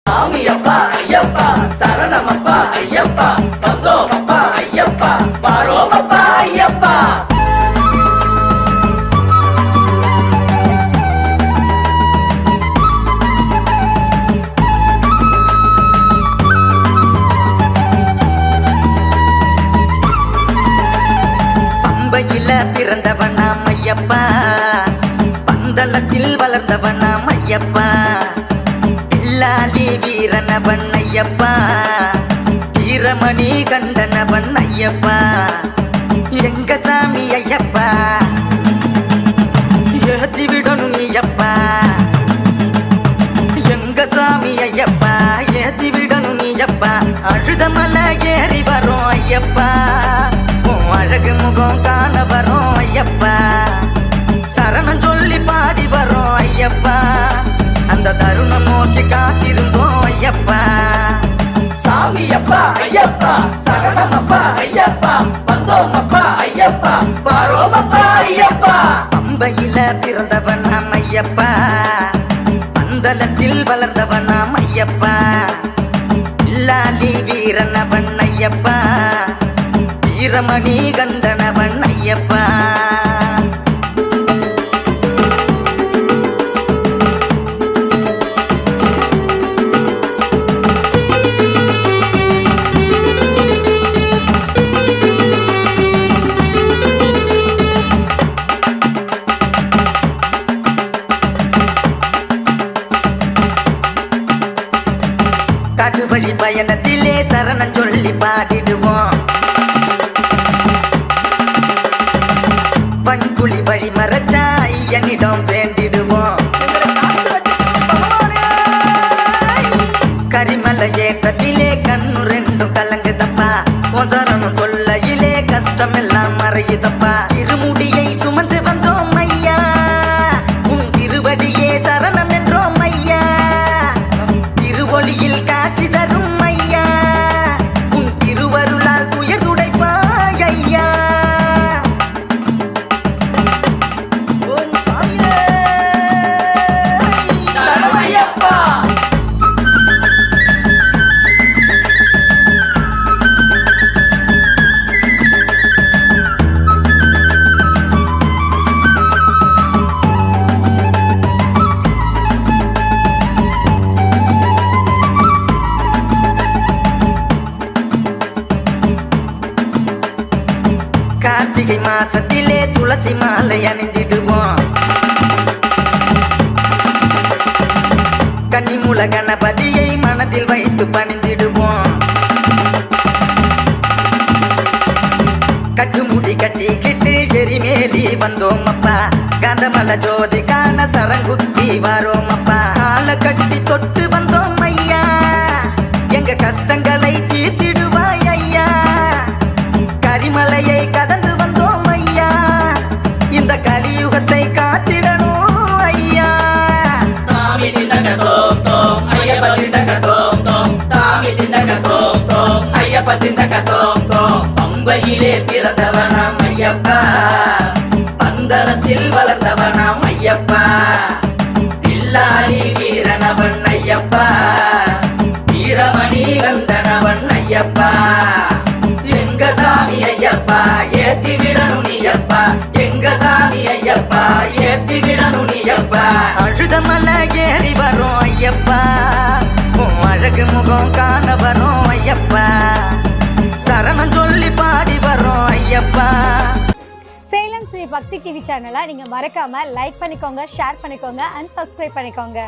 சாமியப்பா ஐயப்பா சரணமப்பா ஐயப்பா வந்தோமப்பா ஐயப்பா வாரோமப்பா ஐயப்பா. பம்பையில பிறந்தவனாம் ஐயப்பா, பந்தளத்தில் வளர்ந்தவனாம் ஐயப்பா, பில்லாலி வீரனவன் ஐயப்பா, வீரமணி கண்டனவன் ஐயப்பா, எங்க சாமி ஐயப்பா ஏத்தி விடணும் நீயப்பா, எங்க சாமி ஐயப்பா ஏத்தி விடணும் நீயப்பா, அழுத மலை ஏறி வரும் ஐயப்பா, அழகு முகம் காண வரும் ஐயப்பா, சரணம் சொல்லி பாடி வரும் ஐயப்பா, அந்த தருணம் நோக்கி காத்திருந்தோம் ஐயப்பா. சாமியப்பா ஐயப்பா சரணமப்பா ஐயப்பா வந்தோமப்பா ஐயப்பா வாரோமப்பா ஐயப்பா. பம்பையில பிறந்தவனாம் ஐயப்பா, பந்தளத்தில் வளர்ந்தவனாம் ஐயப்பா, பில்லாலி வீரனவன் ஐயப்பா, வீரமணி கண்டனவன் ஐயப்பா. காட்டுவழி பயணத்திலே சரணம் சொல்லி பாடிடுவோம், பண்புலி வழி மறைச்சா ஐயனிடம் வேண்டிடுவோம், கரிமலை ஏற்றத்திலே கண்ணு ரெண்டும் கலங்குதப்பா, உன் சரணம் சொல்லையிலே கஷ்டம் எல்லாம் மறையுதப்பா, இருமுடியை சுமந்து வந்தோம் ஐயா, உன் திருவடியே சரணம் என்றோம் ஐயா, திருவொளியில் காட்சி தரும் ஐயா, உன் திருவருளால் துயர் துடைப்பாய் ஐயா. கார்த்திகை மாசத்திலே துளசி மாலை அணிந்திடுவோம், கன்னிமூல கணபதியை மனதில் வைத்து பணிந்திடுவோம், கட்டுமுடி கட்டிக்கிட்டு எரிமேலி வந்தோம் அப்பா, காந்தமல ஜோதி காண சரங்குத்தி வாரோம் அப்பா, கால கட்டி தொட்டு வந்தோம் ஐயா, எங்க கஷ்டங்களை தீர்த்திடுவாய் ஐயா, கரிமலையை கடந்து வந்தோம் ஐயா, இந்த கலியுகத்தை காத்திடணும் ஐயா. சாமி திண்டக தோம் தோம் ஐயப்ப திண்டக தோம் தோம், சாமி திண்டக தோம் தோம் ஐயப்ப திண்டக தோம் தோம். பம்பையிலே பிறந்தவனாம் ஐயப்பா, பந்தளத்தில் வளர்ந்தவனாம் ஐயப்பா, பில்லாலி வீரனவன் ஐயப்பா, வீரமணி கந்தனவன் ஐயப்பா, எங்க சாமி ஐயப்பா ஏத்தி விடணும் நீயப்பா, எங்க சாமி ஐயப்பா ஏத்தி விடணும் நீயப்பா, அழுத மலை ஏறி வரும் ஐயப்பா, அழகு முகம் காண வரும் ஐயப்பா, சரணம் சொல்லி பாடி வரும் ஐயப்பா. சேலம் ஸ்ரீ பக்தி டிவி சேனலை நீங்க மறக்காம லைக் பண்ணிக்கோங்க, ஷேர் பண்ணிக்கோங்க அண்ட் சப்ஸ்கிரைப் பண்ணிக்கோங்க.